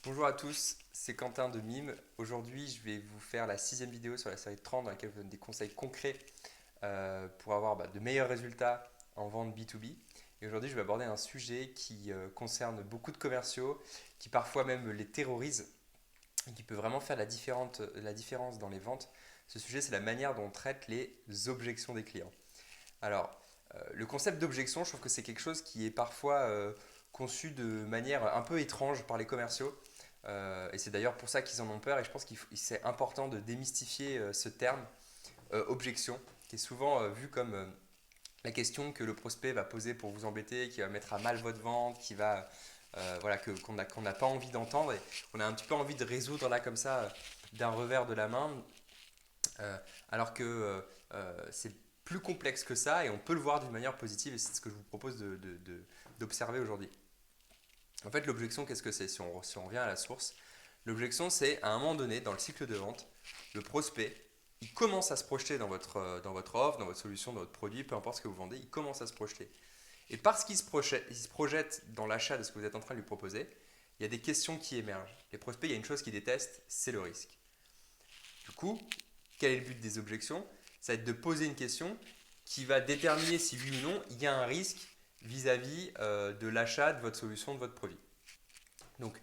Bonjour à tous, c'est Quentin de Mime. Aujourd'hui, je vais vous faire la sixième vidéo sur la série de 30 dans laquelle je vous donne des conseils concrets pour avoir de meilleurs résultats en vente B2B. Et aujourd'hui, je vais aborder un sujet qui concerne beaucoup de commerciaux, qui parfois même les terrorise et qui peut vraiment faire la différence dans les ventes. Ce sujet, c'est la manière dont on traite les objections des clients. Alors, le concept d'objection, je trouve que c'est quelque chose qui est parfois conçu de manière un peu étrange par les commerciaux. Et c'est d'ailleurs pour ça qu'ils en ont peur. Et je pense que c'est important de démystifier ce terme, objection, qui est souvent vu comme la question que le prospect va poser pour vous embêter, qui va mettre à mal votre vente, qui va, voilà, qu'on n'a pas envie d'entendre. Et on a un petit peu envie de résoudre là comme ça, d'un revers de la main. Euh, alors que c'est plus complexe que ça et on peut le voir d'une manière positive et c'est ce que je vous propose d'observer aujourd'hui. En fait, l'objection, qu'est-ce que c'est si on revient à la source? L'objection, c'est à un moment donné, dans le cycle de vente, le prospect, il commence à se projeter dans votre offre, dans votre solution, dans votre produit, peu importe ce que vous vendez, il commence à se projeter. Et parce qu'il se projette dans l'achat de ce que vous êtes en train de lui proposer, il y a des questions qui émergent. Les prospects, il y a une chose qu'ils détestent, c'est le risque. Du coup, quel est le but des objections? Ça va être de poser une question qui va déterminer si oui ou non il y a un risque vis-à-vis de l'achat de votre solution, de votre produit. Donc,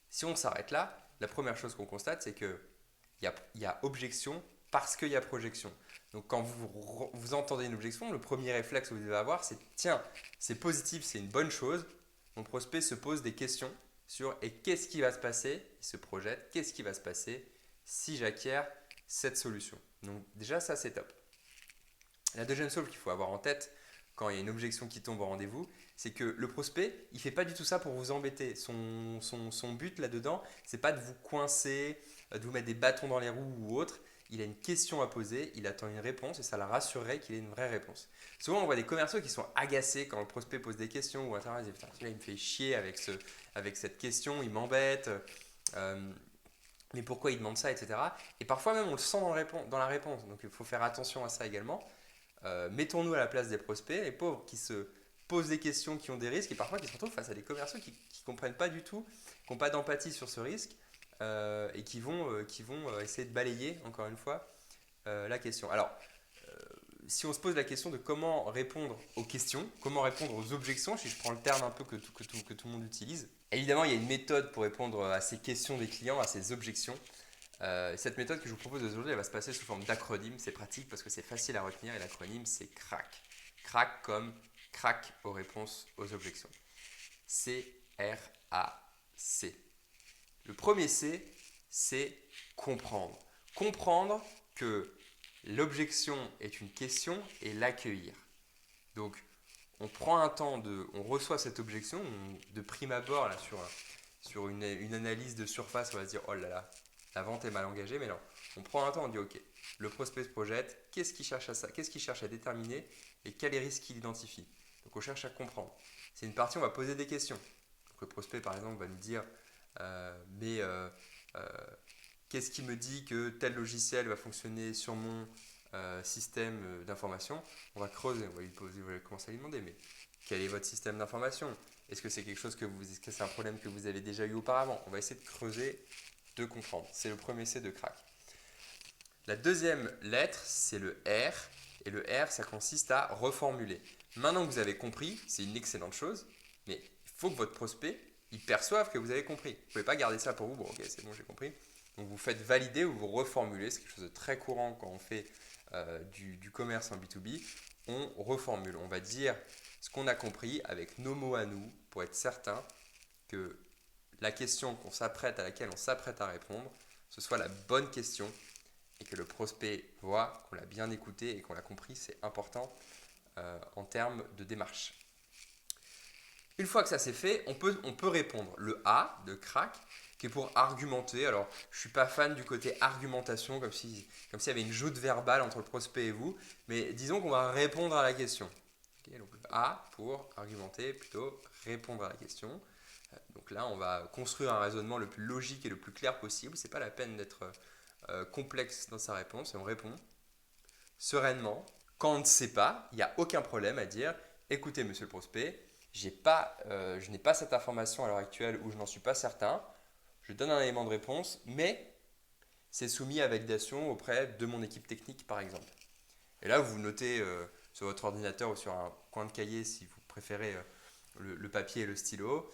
si on s'arrête là, la première chose qu'on constate, c'est qu'il y a objection parce qu'il y a projection. Donc, quand vous entendez une objection, le premier réflexe que vous devez avoir, c'est tiens, c'est positif, c'est une bonne chose. Mon prospect se pose des questions sur et qu'est-ce qui va se passer? Il se projette, qu'est-ce qui va se passer si j'acquiers cette solution? Donc, déjà, ça, c'est top. La deuxième chose qu'il faut avoir en tête quand il y a une objection qui tombe au rendez-vous, c'est que le prospect, il ne fait pas du tout ça pour vous embêter. Son but là-dedans, c'est pas de vous coincer, de vous mettre des bâtons dans les roues ou autre. Il a une question à poser, il attend une réponse et ça la rassurerait qu'il ait une vraie réponse. Souvent, on voit des commerciaux qui sont agacés quand le prospect pose des questions ou intervient, putain, il me fait chier avec cette question, il m'embête. Euh, mais pourquoi il demande ça, etc. Et parfois même on le sent dans la réponse, donc il faut faire attention à ça également. Mettons-nous à la place des prospects, les pauvres qui se posent des questions, qui ont des risques et parfois qui se retrouvent face à des commerciaux qui ne comprennent pas du tout, qui n'ont pas d'empathie sur ce risque et qui vont essayer de balayer, encore une fois, la question. Alors, si on se pose la question de comment répondre aux questions, comment répondre aux objections, si je prends le terme un peu que tout le monde utilise, évidemment, il y a une méthode pour répondre à ces questions des clients, à ces objections. Cette méthode que je vous propose aujourd'hui, elle va se passer sous forme d'acronyme. C'est pratique parce que c'est facile à retenir et l'acronyme, c'est CRAC. CRAC comme crack aux réponses aux objections. C-R-A-C. Le premier C, c'est comprendre. Comprendre que l'objection est une question et l'accueillir. Donc, on prend un temps on reçoit cette objection, de prime abord là, sur une analyse de surface, on va se dire oh là là, la vente est mal engagée, mais non. On prend un temps, on dit ok, le prospect se projette, qu'est-ce qu'il cherche à ça, qu'est-ce qu'il cherche à déterminer et quels les risques qu'il identifie. Donc on cherche à comprendre. C'est une partie, on va poser des questions. Donc le prospect par exemple va nous dire mais euh, qu'est-ce qui me dit que tel logiciel va fonctionner sur mon système d'information? On va creuser, on va lui poser, on va commencer à lui demander mais quel est votre système d'information? Est-ce que c'est quelque chose est-ce que c'est un problème que vous avez déjà eu auparavant? On va essayer de creuser, de comprendre. C'est le premier C de crack. La deuxième lettre, c'est le R. Et le R, ça consiste à reformuler. Maintenant que vous avez compris, c'est une excellente chose, mais il faut que votre prospect, il perçoive que vous avez compris. Vous ne pouvez pas garder ça pour vous. Bon, ok, c'est bon, j'ai compris. Donc vous faites valider ou vous reformulez. C'est quelque chose de très courant quand on fait du commerce en B2B. On reformule. On va dire ce qu'on a compris avec nos mots à nous pour être certain que la question à laquelle on s'apprête à répondre, ce soit la bonne question et que le prospect voit qu'on l'a bien écouté et qu'on l'a compris, c'est important en termes de démarche. Une fois que ça c'est fait, on peut répondre le A de crack, qui est pour argumenter. Alors, je ne suis pas fan du côté argumentation, comme s'il y avait une joute verbale entre le prospect et vous, mais disons qu'on va répondre à la question. Okay, donc le A pour argumenter, plutôt répondre à la question. Donc là, on va construire un raisonnement le plus logique et le plus clair possible. C'est pas la peine d'être complexe dans sa réponse et on répond sereinement. Quand on ne sait pas, il n'y a aucun problème à dire écoutez, monsieur le prospect, je n'ai pas cette information à l'heure actuelle ou je n'en suis pas certain. je donne un élément de réponse, mais c'est soumis à validation auprès de mon équipe technique par exemple. Et là, vous notez sur votre ordinateur ou sur un coin de cahier, si vous préférez le papier et le stylo,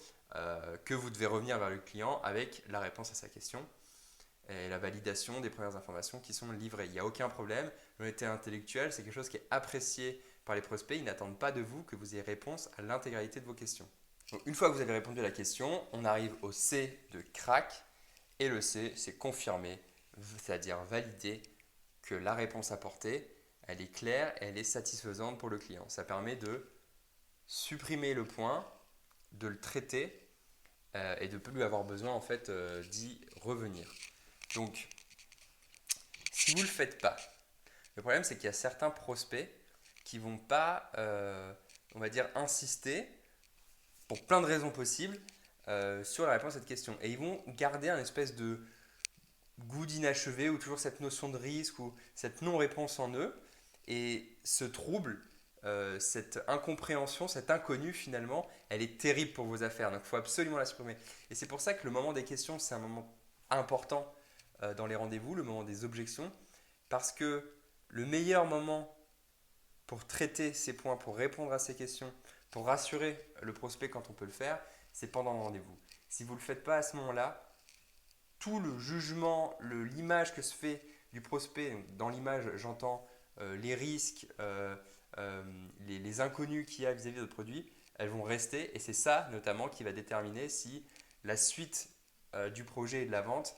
que vous devez revenir vers le client avec la réponse à sa question et la validation des premières informations qui sont livrées. Il n'y a aucun problème. L'honnêteté intellectuelle, c'est quelque chose qui est apprécié par les prospects. Ils n'attendent pas de vous que vous ayez réponse à l'intégralité de vos questions. Donc, une fois que vous avez répondu à la question, on arrive au C de crack. Et le C, c'est confirmer, c'est-à-dire valider que la réponse apportée, elle est claire, elle est satisfaisante pour le client. Ça permet de supprimer le point, de le traiter et de ne plus avoir besoin en fait d'y revenir. Donc, si vous ne le faites pas, le problème c'est qu'il y a certains prospects qui ne vont pas, on va dire, insister pour plein de raisons possibles sur la réponse à cette question. Et ils vont garder un espèce de goût d'inachevé ou toujours cette notion de risque ou cette non-réponse en eux. Et ce trouble, cette incompréhension, cet inconnu finalement, elle est terrible pour vos affaires. Donc il faut absolument la supprimer. Et c'est pour ça que le moment des questions, c'est un moment important dans les rendez-vous, le moment des objections. Parce que le meilleur moment pour traiter ces points, pour répondre à ces questions, pour rassurer le prospect quand on peut le faire, c'est pendant le rendez-vous. Si vous ne le faites pas à ce moment-là, tout le jugement, l'image que se fait du prospect, dans l'image j'entends les risques, les inconnus qu'il y a vis-à-vis de votre produit, elles vont rester et c'est ça notamment qui va déterminer si la suite du projet et de la vente,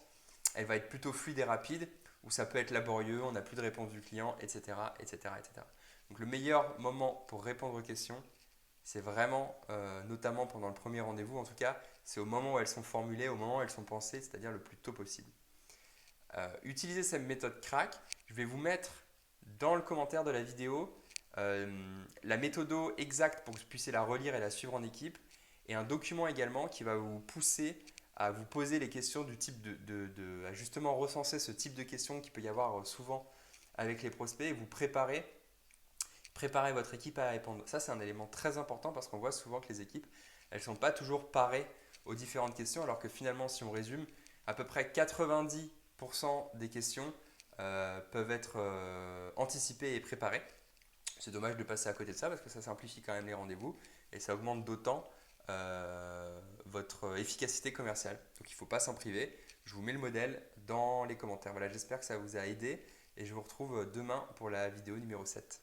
elle va être plutôt fluide et rapide ou ça peut être laborieux, on n'a plus de réponse du client, etc., etc., etc. Donc le meilleur moment pour répondre aux questions, c'est vraiment, notamment pendant le premier rendez-vous, en tout cas, c'est au moment où elles sont formulées, au moment où elles sont pensées, c'est-à-dire le plus tôt possible. Utilisez cette méthode crack. Je vais vous mettre dans le commentaire de la vidéo la méthode exacte pour que vous puissiez la relire et la suivre en équipe et un document également qui va vous pousser à vous poser les questions du type à justement recenser ce type de questions qu'il peut y avoir souvent avec les prospects et vous préparer votre équipe à répondre. Ça, c'est un élément très important parce qu'on voit souvent que les équipes, elles ne sont pas toujours parées aux différentes questions, alors que finalement, si on résume, à peu près 90% des questions peuvent être anticipées et préparées. C'est dommage de passer à côté de ça parce que ça simplifie quand même les rendez-vous et ça augmente d'autant votre efficacité commerciale. Donc il ne faut pas s'en priver. Je vous mets le modèle dans les commentaires. Voilà, j'espère que ça vous a aidé et je vous retrouve demain pour la vidéo numéro 7.